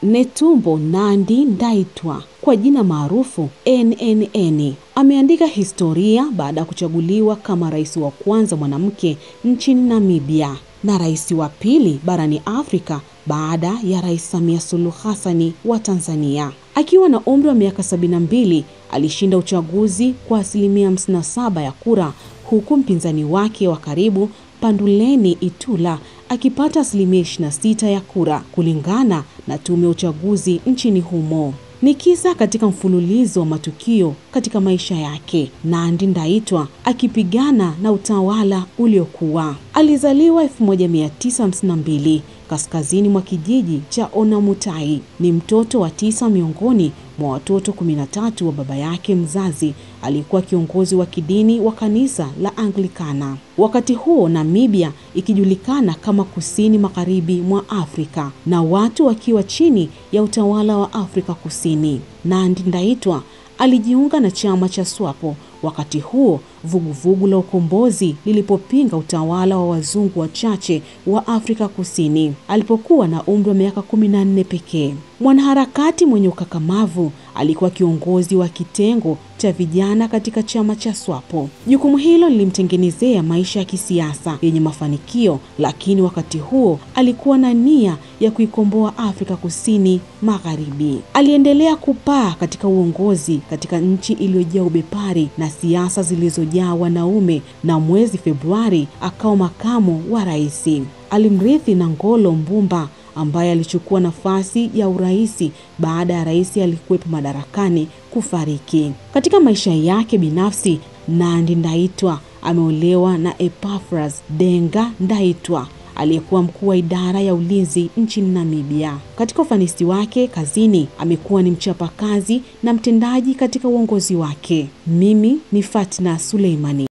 Netumbo Nandi Ndaitwah, kwa jina maarufu NNN, ameandika historia baada ya kuchaguliwa kama rais wa kwanza mwanamke nchini Namibia na rais wa pili barani Afrika baada ya Rais Samia Suluhu Hassan wa Tanzania. Akiwa na umri wa miaka 72, alishinda uchaguzi kwa 57% ya kura, huku mpinzani wake wa karibu Panduleni Itula akipata 26% ya kura, kulingana na tume ya uchaguzi nchini humo. Ni kisa katika mfululizo wa matukio katika maisha yake, Nandi Ndaitwah akipigana na utawala uliokuwa. Alizaliwa 1952 kaskazini mwa kijiji cha Onamutai. Ni mtoto wa 9 miongoni mwa watoto 13 wa baba yake mzazi. Alikuwa kiongozi wa kidini wa kanisa la Anglikana, wakati huo Namibia ikijulikana kama kusini magharibi mwa Afrika na watu wakiwa chini ya utawala wa Afrika Kusini. Nandi Ndaitwah alijiunga na chama cha SWAPO wakati huo vuguvugu la ukombozi lilipopinga utawala wa wazungu wachache wa Afrika Kusini. Alipokuwa na umri wa miaka 14 pekee. Mwanaharakati mwenye ukakamavu, alikuwa kiongozi wa kitengo cha vijana katika chama cha SWAPO. Jukumu hilo lilimtengenezea maisha ya kisiasa yenye mafanikio, lakini wakati huo alikuwa na nia ya kuikomboa Afrika Kusini Magharibi. Aliendelea kupaa katika uongozi katika nchi iliyojaa ubepari na siasa zilizojaa wanaume, na mwezi Februari akawa makamu wa rais. Alimrithi Nangolo Mbumba ambaye alichukua nafasi ya uraisi baada ya rais aliyekuwepo madarakani kufariki. Katika maisha yake binafsi, Nandi Ndaitwah ameolewa na Epaphras Denga Ndaitwah aliyekuwa mkuu wa idara ya ulinzi nchini Namibia. Katika ufanisi wake kazini, amekuwa ni mchapakazi na mtendaji katika uongozi wake. Mimi ni Fatna Suleimani.